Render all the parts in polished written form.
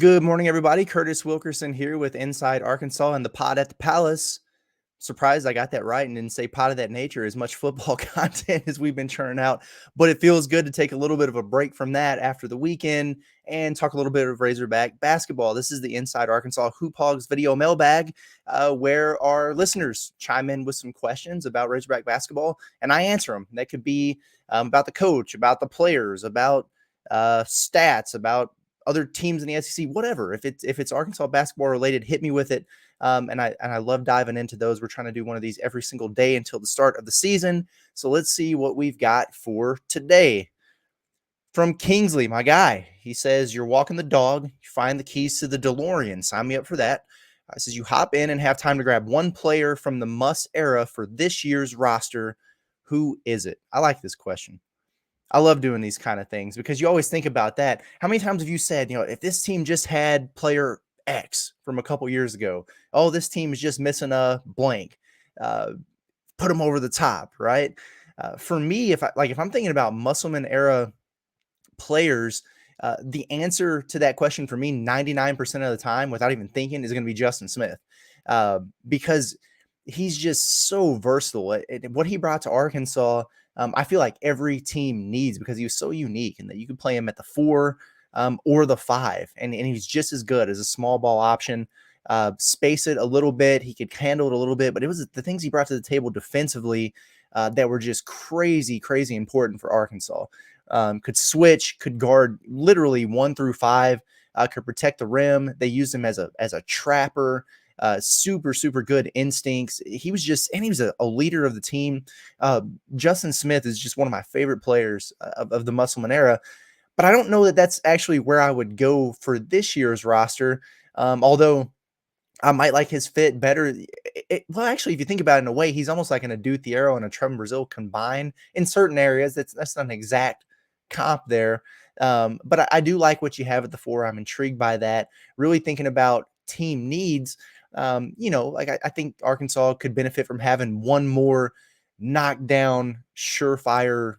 Good morning, everybody. Curtis Wilkerson here with Inside Arkansas and the Pod at the Palace. Surprised I got that right and didn't say Pod of that nature. As much football content as we've been churning out, but it feels good to take a little bit of a break from that after the weekend and talk a little bit of Razorback basketball. This is the Inside Arkansas Hoop Hogs Video Mailbag, where our listeners chime in with some questions about Razorback basketball, and I answer them. That could be about the coach, about the players, about stats, about other teams in the SEC, whatever. If it's Arkansas basketball related, hit me with it. And I love diving into those. We're trying to do one of these every single day until the start of the season. So let's see what we've got for today. From Kingsley, my guy, he says, you're walking the dog, you find the keys to the DeLorean. Sign me up for that. Says you hop in and have time to grab one player from the Muss Era for this year's roster. Who is it? I like this question. I love doing these kind of things because you always think about that. How many times have you said, if this team just had player X from a couple years ago, oh, this team is just missing a blank, put them over the top, right? For me, if I'm thinking about Musselman Era players, the answer to that question for me 99% of the time without even thinking is going to be Justin Smith, because he's just so versatile. What he brought to Arkansas, I feel like every team needs, because he was so unique and that you could play him at the 4 or the 5. And he's just as good as a small ball option. Space it a little bit. He could handle it a little bit, but it was the things he brought to the table defensively that were just crazy, crazy important for Arkansas. Could switch, could guard literally 1 through 5, could protect the rim. They used him as a trapper. Super, super good instincts. He was a leader of the team. Justin Smith is just one of my favorite players of the Musselman Era, but I don't know that that's actually where I would go for this year's roster. Although I might like his fit better. Well, actually, if you think about it in a way, he's almost like an Adu Thiero and a Trevor Brazil combined in certain areas. That's not an exact comp there. But I do like what you have at the 4. I'm intrigued by that. Really thinking about team needs. I think Arkansas could benefit from having one more knockdown, surefire,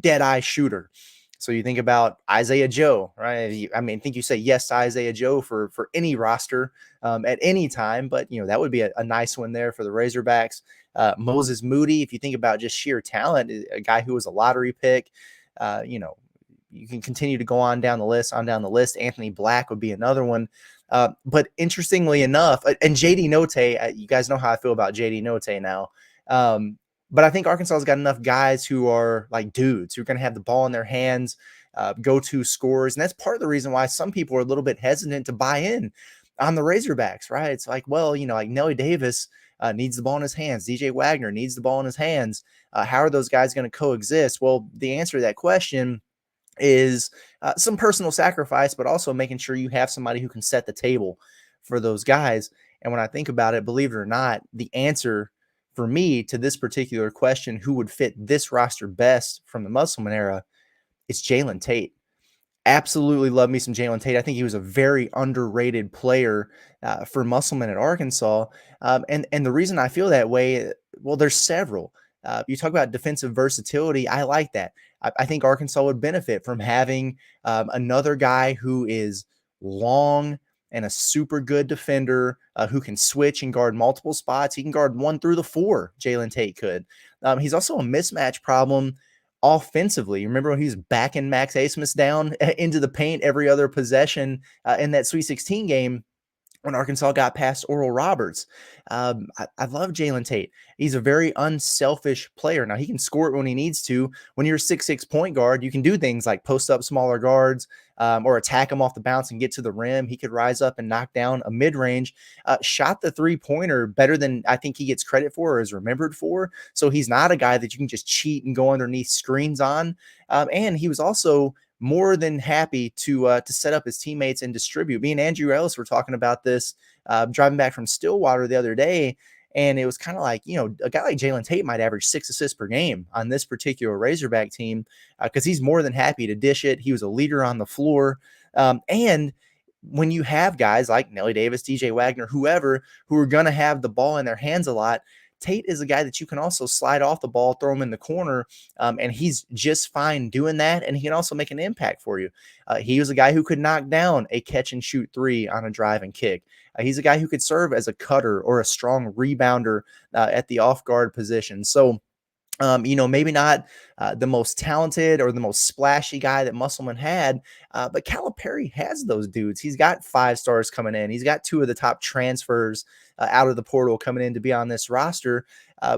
dead eye shooter. So you think about Isaiah Joe, right? I think you say yes to Isaiah Joe for any roster at any time, but that would be a nice one there for the Razorbacks. Moses Moody, if you think about just sheer talent, a guy who was a lottery pick. You can continue to go on down the list. Anthony Black would be another one. But interestingly enough, and JD Note, you guys know how I feel about JD Note now. But I think Arkansas's got enough guys who are like dudes who are going to have the ball in their hands, go-to scorers. And that's part of the reason why some people are a little bit hesitant to buy in on the Razorbacks, right? It's like, well, like Nelly Davis needs the ball in his hands. DJ Wagner needs the ball in his hands. How are those guys going to coexist? Well, the answer to that question is some personal sacrifice, but also making sure you have somebody who can set the table for those guys. And when I think about it, believe it or not, the answer for me to this particular question, who would fit this roster best from the Musselman Era, is Jalen Tate. Absolutely love me some Jalen Tate. I think he was a very underrated player for Musselman at Arkansas. And the reason I feel that way, well, there's several. You talk about defensive versatility. I like that. I think Arkansas would benefit from having another guy who is long and a super good defender who can switch and guard multiple spots. He can guard 1 through the 4, Jalen Tate could. He's also a mismatch problem offensively. Remember when he was backing Max Asmus down into the paint every other possession in that Sweet 16 game when Arkansas got past Oral Roberts? I love Jalen Tate. He's a very unselfish player. Now, he can score it when he needs to. When you're a 6'6" point guard, you can do things like post up smaller guards or attack him off the bounce and get to the rim. He could rise up and knock down a mid-range. Shot the three-pointer better than I think he gets credit for or is remembered for. So he's not a guy that you can just cheat and go underneath screens on. And he was also more than happy to set up his teammates and distribute. Me and Andrew Ellis were talking about this driving back from Stillwater the other day, and it was kind of like, a guy like Jalen Tate might average 6 assists per game on this particular Razorback team because he's more than happy to dish it. He was a leader on the floor. And when you have guys like Nelly Davis, DJ Wagner, whoever, who are going to have the ball in their hands a lot, Tate is a guy that you can also slide off the ball, throw him in the corner, and he's just fine doing that. And he can also make an impact for you. He was a guy who could knock down a catch and shoot three on a drive and kick. He's a guy who could serve as a cutter or a strong rebounder at the off guard position. So, maybe not the most talented or the most splashy guy that Musselman had, but Calipari has those dudes. He's got 5 stars coming in. He's got 2 of the top transfers out of the portal coming in to be on this roster.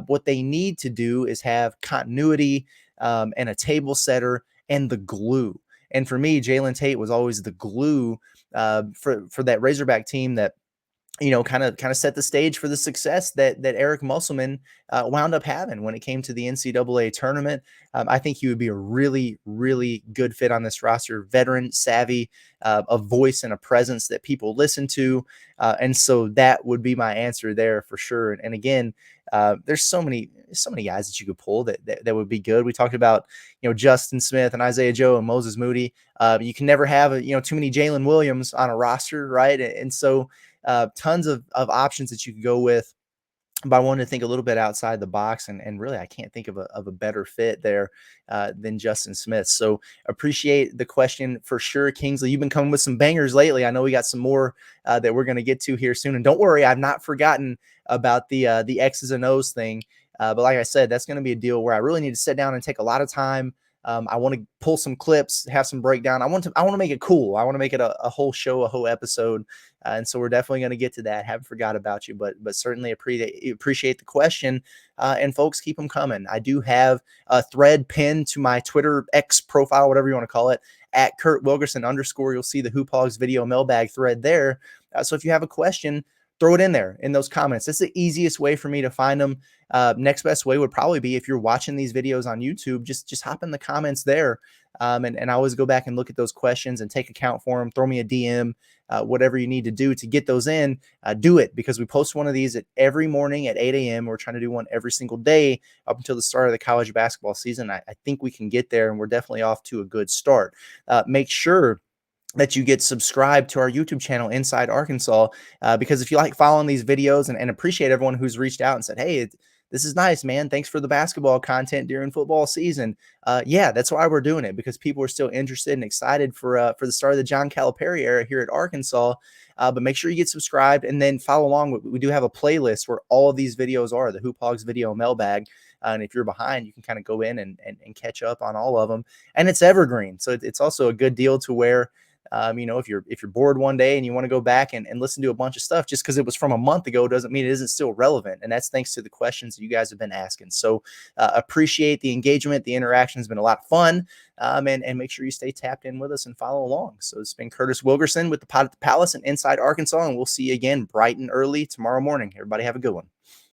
What they need to do is have continuity and a table setter and the glue. And for me, Jalen Tate was always the glue for that Razorback team that kind of set the stage for the success that Eric Musselman wound up having when it came to the NCAA tournament. I think he would be a really, really good fit on this roster. Veteran, savvy, a voice and a presence that people listen to, and so that would be my answer there for sure. And again, there's so many guys that you could pull that would be good. We talked about Justin Smith and Isaiah Joe and Moses Moody. You can never have too many Jalen Williams on a roster, right? And so tons of options that you could go with, but I wanted to think a little bit outside the box, and really I can't think of a better fit there than Justin Smith. So appreciate the question for sure, Kingsley. You've been coming with some bangers lately. I know we got some more that we're going to get to here soon, and don't worry, I've not forgotten about the X's and O's thing. But like I said, that's going to be a deal where I really need to sit down and take a lot of time. I want to pull some clips, have some breakdown. I want to make it cool. I want to make it a whole show, a whole episode. And so we're definitely going to get to that. Haven't forgot about you, but certainly appreciate the question. And folks, keep them coming. I do have a thread pinned to my Twitter X profile, whatever you want to call it, at Kurt Wilkerson _ You'll see the Hoop Hogs video mailbag thread there. So if you have a question, throw it in there in those comments. That's the easiest way for me to find them. Next best way would probably be if you're watching these videos on YouTube, just hop in the comments there. And I always go back and look at those questions and take account for them. Throw me a DM, whatever you need to do to get those in. Do it, because we post one of these every morning at 8 a.m. We're trying to do one every single day up until the start of the college basketball season. I think we can get there, and we're definitely off to a good start. Make sure that you get subscribed to our YouTube channel, Inside Arkansas, because if you like following these videos and appreciate everyone who's reached out and said, hey, this is nice, man. Thanks for the basketball content during football season. Yeah, that's why we're doing it, because people are still interested and excited for the start of the John Calipari era here at Arkansas. But make sure you get subscribed and then follow along. We do have a playlist where all of these videos are, the Hoop Hogs Video Mailbag. And if you're behind, you can kind of go in and catch up on all of them. And it's evergreen. So it's also a good deal to where, if you're bored one day and you want to go back and listen to a bunch of stuff, just because it was from a month ago doesn't mean it isn't still relevant. And that's thanks to the questions that you guys have been asking. So appreciate the engagement. The interaction has been a lot of fun. And make sure you stay tapped in with us and follow along. So it's been Curtis Wilkerson with the Pod at the Palace and Inside Arkansas. And we'll see you again bright and early tomorrow morning. Everybody have a good one.